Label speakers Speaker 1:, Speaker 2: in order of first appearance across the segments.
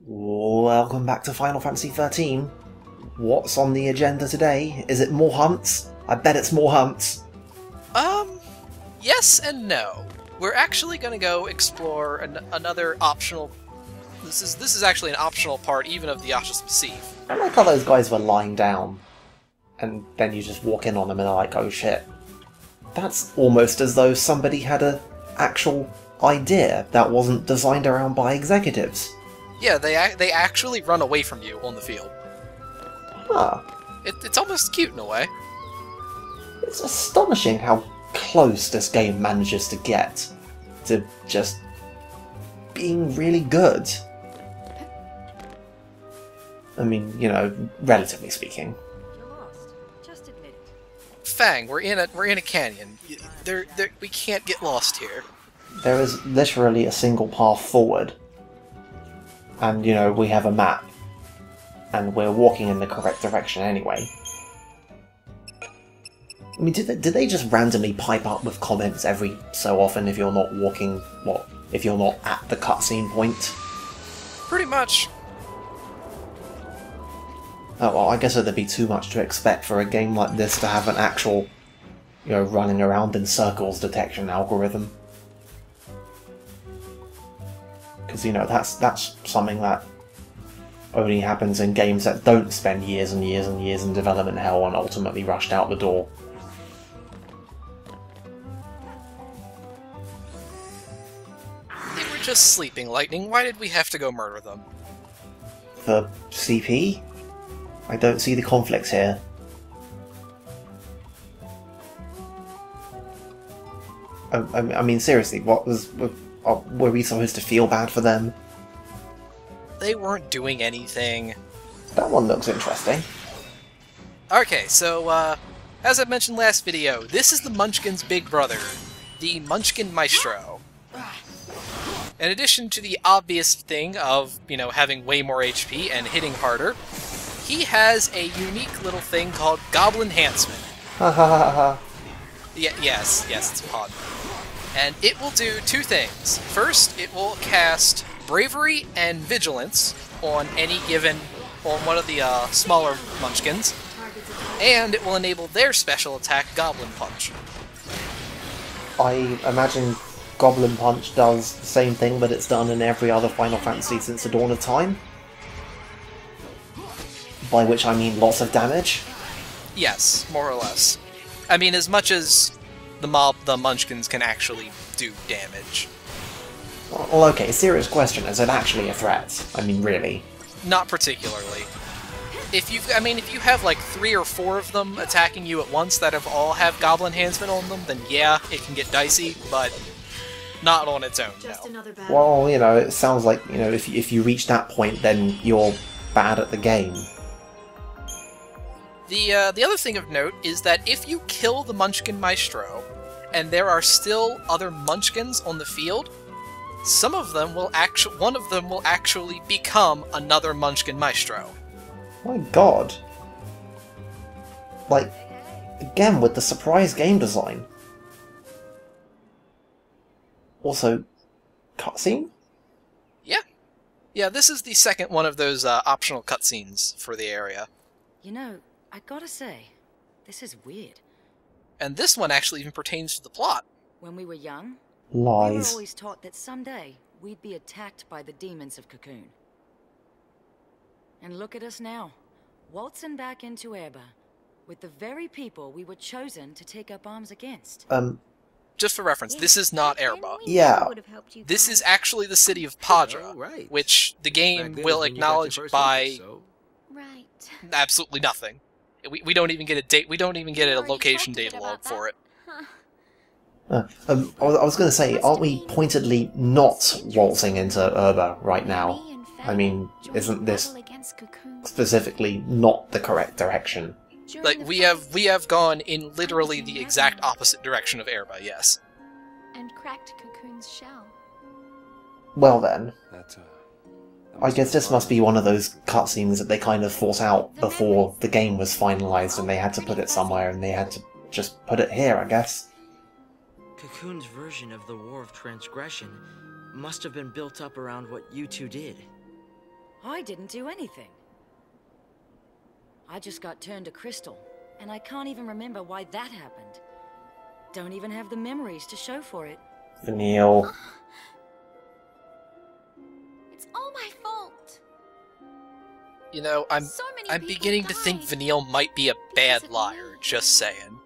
Speaker 1: Welcome back to Final Fantasy XIII. What's on the agenda today? Is it more hunts? I bet it's more hunts.
Speaker 2: Yes and no. We're actually going to go explore another optional... This is actually an optional part even of the XIII.
Speaker 1: I like how those guys were lying down, and then you just walk in on them and they're like, oh shit. That's almost as though somebody had an actual idea that wasn't designed around by executives.
Speaker 2: Yeah, they actually run away from you on the field.
Speaker 1: Huh.
Speaker 2: It's almost cute in a way.
Speaker 1: It's astonishing how close this game manages to get to just being really good. I mean, you know, relatively speaking.
Speaker 3: You're lost. Just admit it.
Speaker 2: Fang, we're in a canyon. We can't get lost here.
Speaker 1: There is literally a single path forward. And, you know, we have a map. And we're walking in the correct direction anyway. I mean, did they just randomly pipe up with comments every so often if you're not walking, if you're not at the cutscene point?
Speaker 2: Pretty much.
Speaker 1: Oh, well, I guess it'd be too much to expect for a game like this to have an actual, you know, running around in circles detection algorithm. Because, you know, that's something that only happens in games that don't spend years and years and years in development hell and ultimately rushed out the door.
Speaker 2: They were just sleeping, Lightning. Why did we have to go murder them?
Speaker 1: For CP? I don't see the conflicts here. I mean, seriously, were we supposed to feel bad for them?
Speaker 2: They weren't doing anything.
Speaker 1: That one looks interesting.
Speaker 2: Okay, so, as I mentioned last video, this is the Munchkin's big brother, the Munchkin Maestro. In addition to the obvious thing of, you know, having way more HP and hitting harder, he has a unique little thing called Goblin Enhancement.
Speaker 1: Ha ha ha ha.
Speaker 2: Yes, it's a pun. And it will do two things. First, it will cast Bravery and Vigilance on one of the smaller Munchkins, and it will enable their special attack, Goblin Punch.
Speaker 1: I imagine Goblin Punch does the same thing, but it's done in every other Final Fantasy since the dawn of time. By which I mean lots of damage.
Speaker 2: Yes, more or less. I mean, as much as the Munchkins can actually do damage.
Speaker 1: Well, okay, serious question, is it actually a threat? I mean, really?
Speaker 2: Not particularly. If you have like 3 or 4 of them attacking you at once that all have Goblin Enhancement on them, then yeah, it can get dicey, but not on its own, no.
Speaker 1: Well, you know, it sounds like, you know, if you reach that point, then you're bad at the game.
Speaker 2: The other thing of note is that if you kill the Munchkin Maestro, and there are still other Munchkins on the field, one of them will actually become another Munchkin Maestro.
Speaker 1: My god. Like, again, with the surprise game design. Also, cutscene?
Speaker 2: Yeah, this is the second one of those optional cutscenes for the area.
Speaker 3: You know, I gotta say, this is weird.
Speaker 2: And this one actually even pertains to the plot.
Speaker 3: When we were young, we were
Speaker 1: Lies.
Speaker 3: always taught that someday we'd be attacked by the demons of Cocoon. And look at us now, waltzing back into Erba, with the very people we were chosen to take up arms against.
Speaker 2: Just for reference, this is not Erba.
Speaker 1: Yeah.
Speaker 2: This is actually the city of Padra, which the game will acknowledge by absolutely nothing. We don't even get a date. We don't even get a location data log for it.
Speaker 1: I was going to say, aren't we pointedly not waltzing into Erba right now? I mean, isn't this specifically not the correct direction?
Speaker 2: Like, we have gone in literally the exact opposite direction of Erba, yes.
Speaker 4: And cracked Cocoon's shell.
Speaker 1: Well then. I guess this must be one of those cutscenes that they kind of thought out before the game was finalized and they had to put it somewhere and they had to just put it here, I guess.
Speaker 5: Cocoon's version of the War of Transgression must have been built up around what you two did.
Speaker 3: I didn't do anything. I just got turned to crystal, and I can't even remember why that happened. Don't even have the memories to show for it.
Speaker 1: Vanille.
Speaker 4: It's all my fault.
Speaker 2: You know, I'm
Speaker 4: people
Speaker 2: beginning to think
Speaker 4: died
Speaker 2: Vanille might be a bad
Speaker 4: because of
Speaker 2: liar,
Speaker 4: me.
Speaker 2: just saying.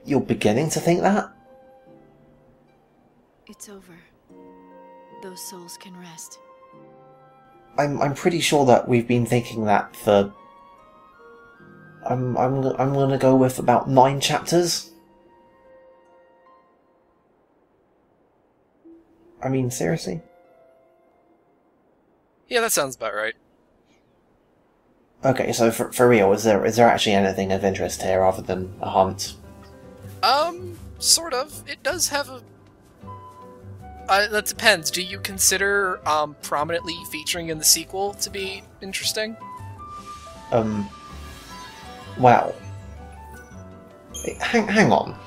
Speaker 1: You're beginning to think that?
Speaker 6: It's over. Those souls can rest.
Speaker 1: I'm pretty sure that we've been thinking that for... I'm gonna go with about 9 chapters. I mean, seriously?
Speaker 2: Yeah, that sounds about right.
Speaker 1: Okay, so for real, is there actually anything of interest here other than a hunt?
Speaker 2: Sort of. It does have a... that depends. Do you consider, prominently featuring in the sequel to be interesting?
Speaker 1: Well... Hang on.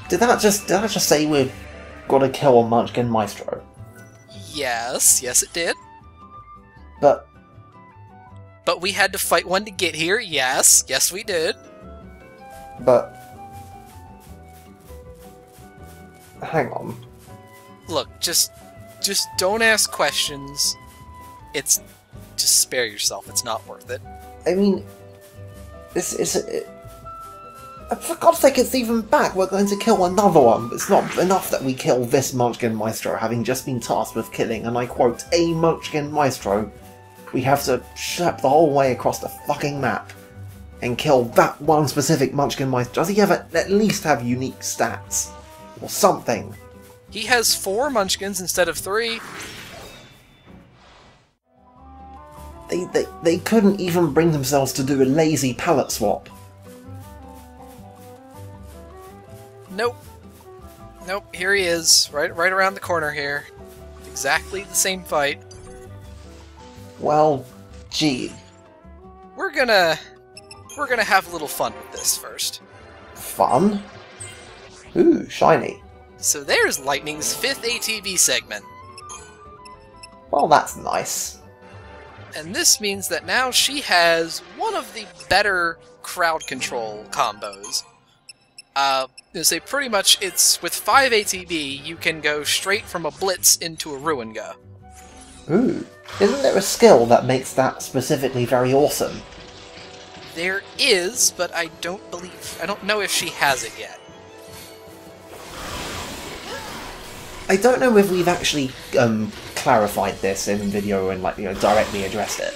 Speaker 1: Did that just say we're gonna kill a Munchkin maestro?
Speaker 2: Yes, it did.
Speaker 1: But...
Speaker 2: But we had to fight one to get here, yes we did.
Speaker 1: But... Hang on.
Speaker 2: Look, just don't ask questions. Just spare yourself, it's not worth it.
Speaker 1: I mean... For God's sake, it's even back! We're going to kill another one! It's not enough that we kill this Munchkin maestro, having just been tasked with killing, and I quote, a Munchkin maestro. We have to schlep the whole way across the fucking map and kill that one specific Munchkin maestro. Does he ever at least have unique stats? Or something?
Speaker 2: He has 4 Munchkins instead of 3.
Speaker 1: They couldn't even bring themselves to do a lazy palette swap.
Speaker 2: Nope, here he is, right around the corner here. Exactly the same fight.
Speaker 1: Well, gee.
Speaker 2: We're gonna have a little fun with this first.
Speaker 1: Fun? Ooh, shiny.
Speaker 2: So there's Lightning's 5th ATB segment.
Speaker 1: Well, that's nice.
Speaker 2: And this means that now she has one of the better crowd control combos. Say pretty much it's with 5 ATB, you can go straight from a blitz into a ruin go.
Speaker 1: Ooh. Isn't there a skill that makes that specifically very awesome?
Speaker 2: There is, but I don't know if she has it yet.
Speaker 1: I don't know if we've actually clarified this in video and directly addressed it.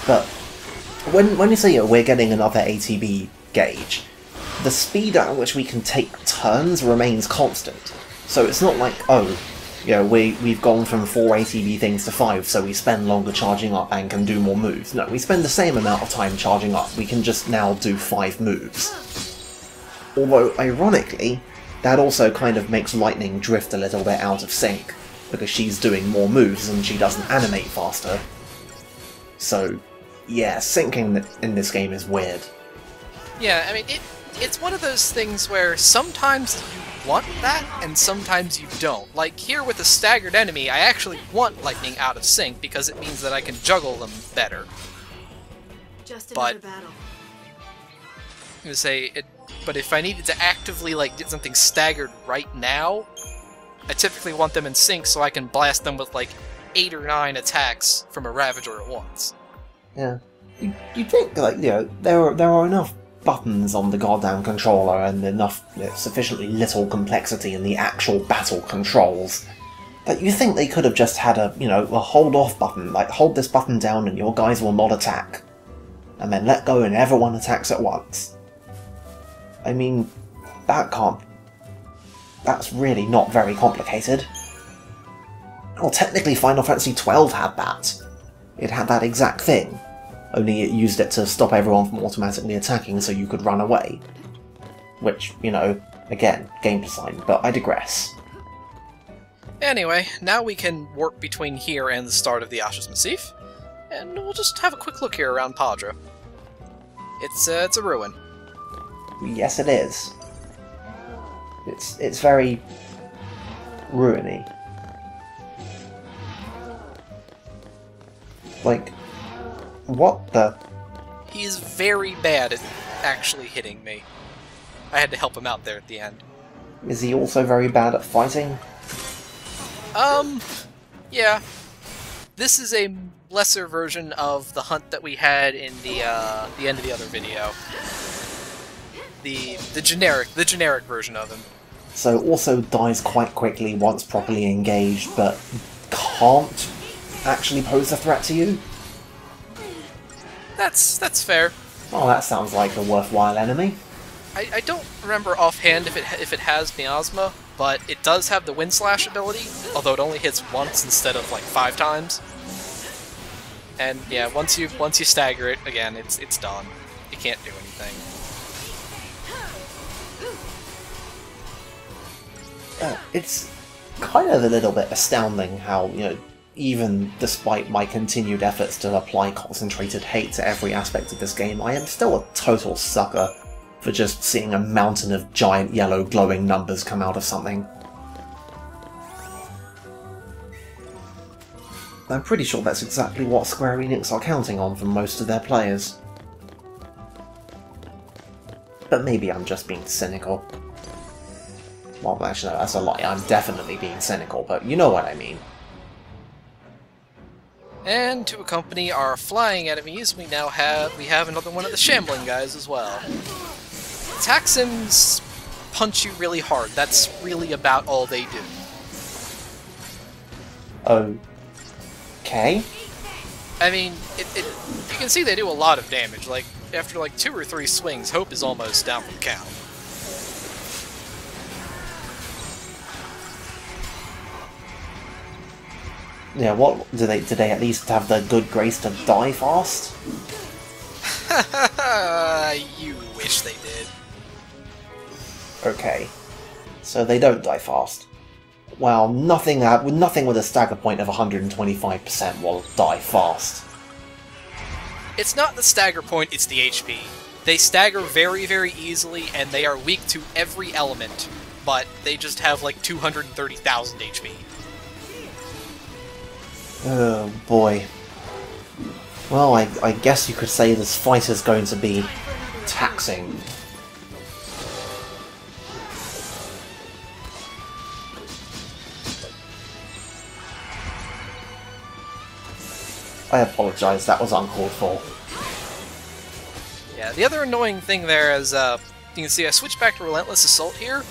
Speaker 1: But when you say we're getting another ATB gauge, the speed at which we can take turns remains constant. So it's not like, we've gone from 4 ATB things to 5, so we spend longer charging up and can do more moves. No, we spend the same amount of time charging up. We can just now do 5 moves. Although, ironically, that also kind of makes Lightning drift a little bit out of sync, because she's doing more moves and she doesn't animate faster. So, yeah, syncing in this game is weird.
Speaker 2: Yeah, I mean, it's one of those things where sometimes you want that, and sometimes you don't. Like here with a staggered enemy, I actually want Lightning out of sync, because it means that I can juggle them better.
Speaker 6: Just another battle.
Speaker 2: I'm gonna say but if I needed to actively get something staggered right now, I typically want them in sync so I can blast them with 8 or 9 attacks from a Ravager at once.
Speaker 1: Yeah. You'd think, there are enough buttons on the goddamn controller and enough sufficiently little complexity in the actual battle controls that you think they could have just had a hold off button, hold this button down and your guys will not attack, and then let go and everyone attacks at once. I mean, that's really not very complicated. Well, technically Final Fantasy XII had that. It had that exact thing. Only it used it to stop everyone from automatically attacking so you could run away. Which, again, game design, but I digress.
Speaker 2: Anyway, now we can warp between here and the start of the Ashes Massif, and we'll just have a quick look here around Padra. It's a ruin.
Speaker 1: Yes, it is. It's very ruiny. Like, what the...
Speaker 2: He's very bad at actually hitting me. I had to help him out there at the end.
Speaker 1: Is he also very bad at fighting?
Speaker 2: Yeah. This is a lesser version of the hunt that we had in the end of the other video. The generic version of him.
Speaker 1: So also dies quite quickly once properly engaged, but can't actually pose a threat to you?
Speaker 2: That's fair.
Speaker 1: Oh, that sounds like a worthwhile enemy.
Speaker 2: I don't remember offhand if it has miasma, but it does have the wind slash ability, although it only hits once instead of like 5 times. And yeah, once you stagger it again, it's done. You can't do anything.
Speaker 1: It's kind of a little bit astounding how, you know, even despite my continued efforts to apply concentrated hate to every aspect of this game, I am still a total sucker for just seeing a mountain of giant yellow glowing numbers come out of something. I'm pretty sure that's exactly what Square Enix are counting on from most of their players. But maybe I'm just being cynical. Well, actually, no, that's a lie. I'm definitely being cynical, but you know what I mean.
Speaker 2: And to accompany our flying enemies, we have another one of the shambling guys as well. Taxons punch you really hard. That's really about all they do.
Speaker 1: Okay.
Speaker 2: I mean, you can see they do a lot of damage. Like, after like 2 or 3 swings, Hope is almost down for the count.
Speaker 1: Yeah, what do they at least have the good grace to die fast?
Speaker 2: You wish they did.
Speaker 1: Okay. So they don't die fast. Well, nothing with a stagger point of 125% will die fast.
Speaker 2: It's not the stagger point, it's the HP. They stagger very, very easily, and they are weak to every element, but they just have like 230,000 HP.
Speaker 1: Oh boy. Well, I guess you could say this fight is going to be taxing. I apologize, that was uncalled for.
Speaker 2: Yeah, the other annoying thing there is, you can see I switched back to Relentless Assault here.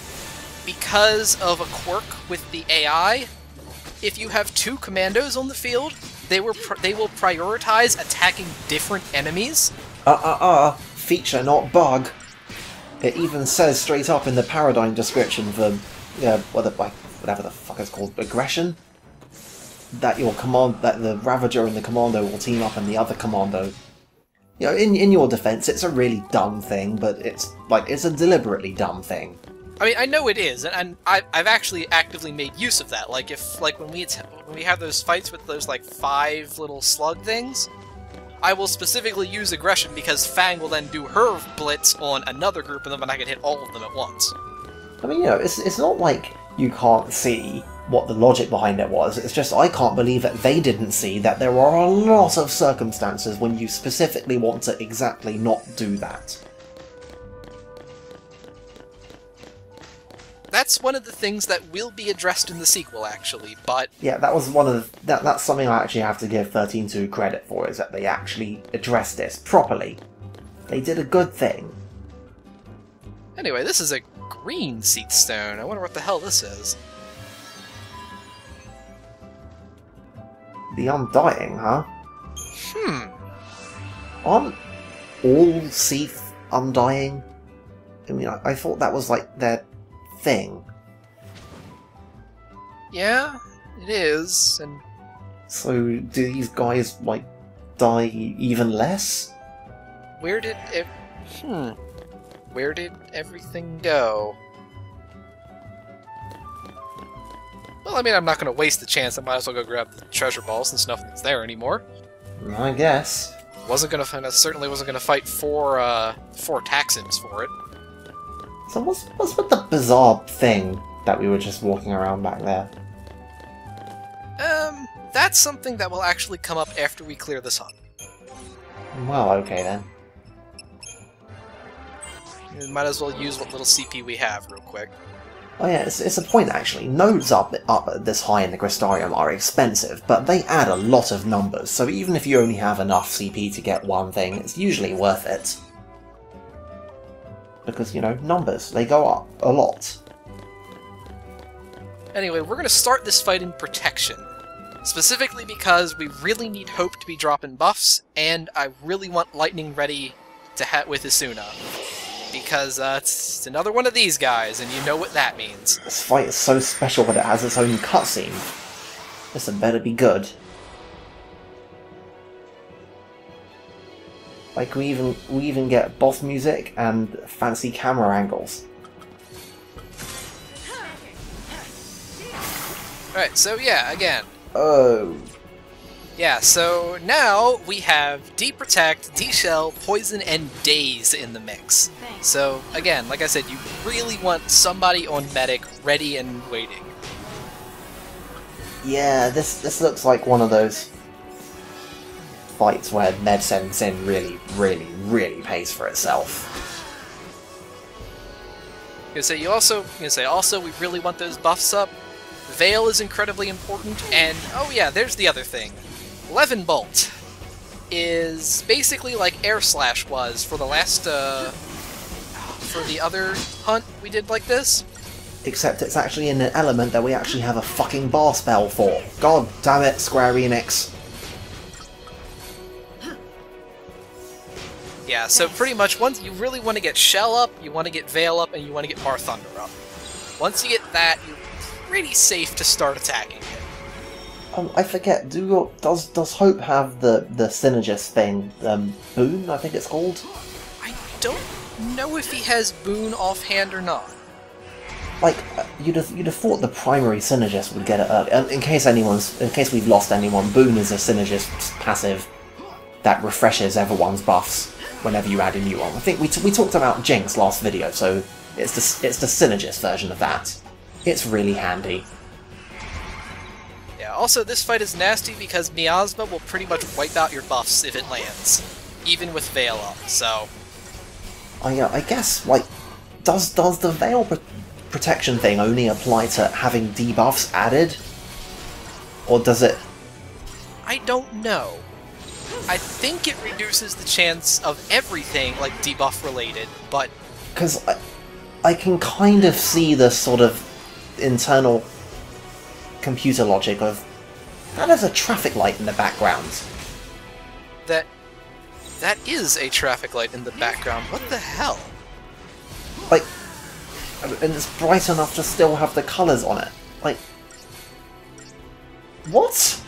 Speaker 2: Because of a quirk with the AI, if you have 2 commandos on the field, they will prioritize attacking different enemies.
Speaker 1: Feature, not bug. It even says straight up in the paradigm description for, whatever the fuck it's called, aggression, that the Ravager and the Commando will team up and the other Commando. You know, in your defense, it's a really dumb thing, but it's a deliberately dumb thing.
Speaker 2: I mean, I know it is, and I've actually actively made use of that. Like when we have those fights with those like 5 little slug things, I will specifically use aggression because Fang will then do her blitz on another group, and then I can hit all of them at once.
Speaker 1: I mean, you know, it's not like you can't see what the logic behind it was. It's just I can't believe that they didn't see that there are a lot of circumstances when you specifically want to exactly not do that.
Speaker 2: That's one of the things that will be addressed in the sequel, actually, but...
Speaker 1: Yeah, that was one of the... That's something I actually have to give 13-2 credit for, is that they actually addressed this properly. They did a good thing.
Speaker 2: Anyway, this is a green seat stone. I wonder what the hell this is.
Speaker 1: The Undying, huh? Aren't all Seath Undying? I mean, I thought that was like their thing.
Speaker 2: Yeah, it is, and...
Speaker 1: So, do these guys, like, die even less?
Speaker 2: Where did everything go? Well, I mean, I'm not going to waste the chance. I might as well go grab the treasure ball since nothing's there anymore.
Speaker 1: I guess.
Speaker 2: Certainly wasn't going to fight 4 Taxons for it.
Speaker 1: So what's with the bizarre thing that we were just walking around back there?
Speaker 2: that's something that will actually come up after we clear this hub.
Speaker 1: Well, okay then.
Speaker 2: We might as well use what little CP we have real quick.
Speaker 1: Oh yeah, it's a point actually. Nodes up this high in the Crystarium are expensive, but they add a lot of numbers, so even if you only have enough CP to get one thing, it's usually worth it. Because, you know, numbers, they go up a lot.
Speaker 2: Anyway, we're going to start this fight in Protection. Specifically because we really need Hope to be dropping buffs, and I really want Lightning ready to with Isuna. Because it's another one of these guys, and you know what that means.
Speaker 1: This fight is so special that it has its own cutscene. This had better be good. Like, we even get boss music and fancy camera angles.
Speaker 2: Alright, so yeah, again.
Speaker 1: Oh.
Speaker 2: Yeah, so now we have Deprotect, D-Shell, Poison, and Daze in the mix. So, again, like I said, you really want somebody on Medic ready and waiting.
Speaker 1: Yeah, this looks like one of those fights where Medicine Sin really pays for itself.
Speaker 2: Also, we really want those buffs up. Veil is incredibly important, and oh yeah, there's the other thing. Levin Bolt is basically like Air Slash was for the last, for the other hunt we did like this.
Speaker 1: Except it's actually in an element that we actually have a fucking bar spell for. God damn it, Square Enix.
Speaker 2: Yeah, so pretty much once you really want to get Shell up, you want to get Veil up, and you want to get Bar Thunder up. Once you get that, you're pretty safe to start attacking it.
Speaker 1: I forget, does Hope have the Synergist thing, Boon, I think it's called?
Speaker 2: I don't know if he has Boon offhand or not.
Speaker 1: Like, you'd have thought the primary Synergist would get it early. In case we've lost anyone, Boon is a Synergist passive that refreshes everyone's buffs whenever you add a new one. I think we talked about Jinx last video, so it's the Synergist version of that. It's really handy.
Speaker 2: Yeah, also this fight is nasty because Miasma will pretty much wipe out your buffs if it lands, even with Veil up, so...
Speaker 1: I guess, like, does the Veil protection thing only apply to having debuffs added? Or does it...
Speaker 2: I don't know. I think it reduces the chance of everything, like, debuff related, but...
Speaker 1: Because I can kind of see the sort of internal computer logic of that is a traffic light in the background.
Speaker 2: That is a traffic light in the background. What the hell?
Speaker 1: Like, and it's bright enough to still have the colours on it. Like, what?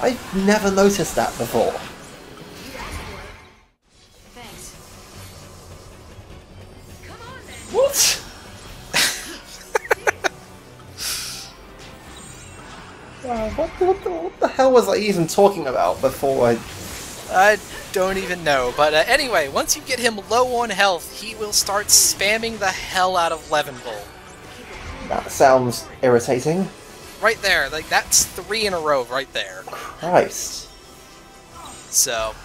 Speaker 1: I've never noticed that before.
Speaker 3: Thanks.
Speaker 1: What? What the hell was I even talking about before
Speaker 2: I don't even know, but anyway, once you get him low on health, he will start spamming the hell out of Levin Bolt.
Speaker 1: That sounds irritating.
Speaker 2: Right there, like that's 3 in a row right there.
Speaker 1: Christ.
Speaker 2: So,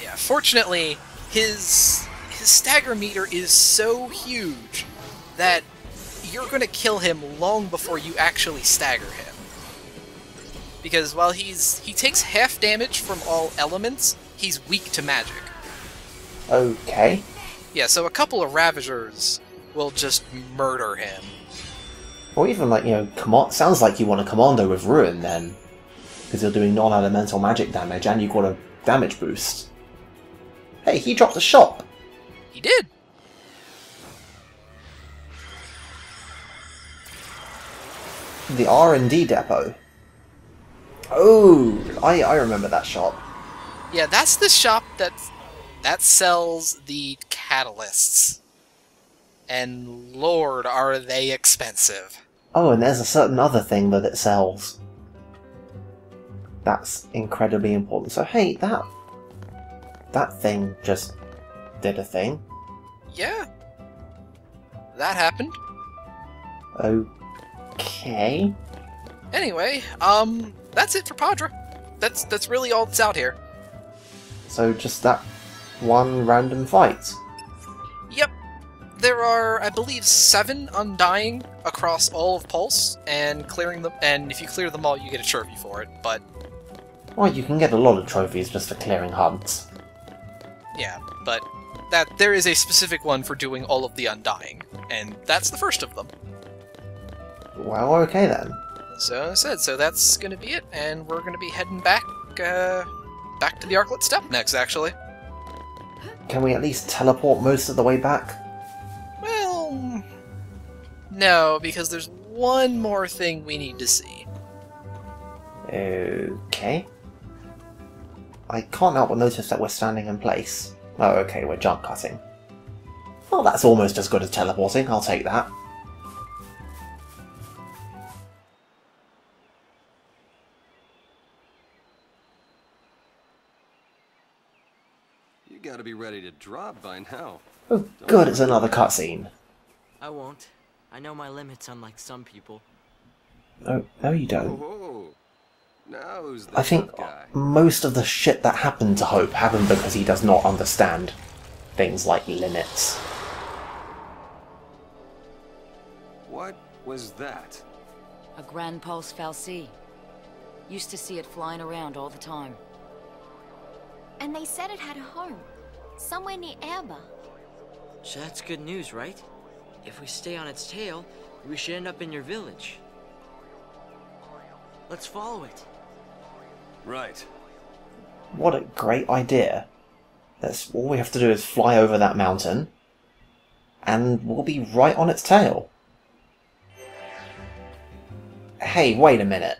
Speaker 2: yeah, fortunately, his stagger meter is so huge that you're going to kill him long before you actually stagger him. Because while he takes half damage from all elements, he's weak to magic.
Speaker 1: Okay.
Speaker 2: Yeah, so a couple of Ravagers will just murder him.
Speaker 1: Or even, like, you know, sounds like you want a Commando with Ruin then. Because you're doing non-elemental magic damage and you've got a damage boost. Hey, he dropped a shop!
Speaker 2: He did!
Speaker 1: The R&D depot. Oh, I remember that shop.
Speaker 2: Yeah, that's the shop that sells the catalysts. And lord, are they expensive.
Speaker 1: Oh, and there's a certain other thing that it sells. That's incredibly important. So hey, that thing just did a thing.
Speaker 2: Yeah. That happened.
Speaker 1: Okay.
Speaker 2: Anyway, that's it for Padra. That's really all that's out here.
Speaker 1: So just that one random fight.
Speaker 2: Yep. There are, I believe, 7 Undying across all of Pulse, and clearing them. And if you clear them all, you get a trophy for it. But
Speaker 1: Well, you can get a lot of trophies just for clearing hunts.
Speaker 2: yeah, but there is a specific one for doing all of the Undying, and that's the first of them.
Speaker 1: Well, okay then.
Speaker 2: So as I said, so that's gonna be it, and we're gonna be heading back to the Arklet Steppe next, actually.
Speaker 1: Can we at least teleport most of the way back?
Speaker 2: Well, no, because there's one more thing we need to see.
Speaker 1: Okay. I can't help but notice that we're standing in place. Oh, okay, we're jump cutting. Well, that's almost as good as teleporting, I'll take that.
Speaker 7: You gotta be ready to drop by now.
Speaker 1: Oh, good, it's another cutscene.
Speaker 5: I won't. I know my limits, unlike some people.
Speaker 1: No, you don't.
Speaker 7: Whoa. Now who's the
Speaker 1: I think
Speaker 7: tough guy?
Speaker 1: most of the shit that happened to Hope happened because he does not understand things like limits.
Speaker 7: What was that?
Speaker 3: A grand pulse fal'Cie. Used to see it flying around all the time.
Speaker 4: And they said it had a home. Somewhere near Erba.
Speaker 5: So that's good news, right? If we stay on its tail, we should end up in your village. Let's follow it.
Speaker 7: Right.
Speaker 1: What a great idea. That's all we have to do is fly over that mountain, and we'll be right on its tail. Hey, wait a minute.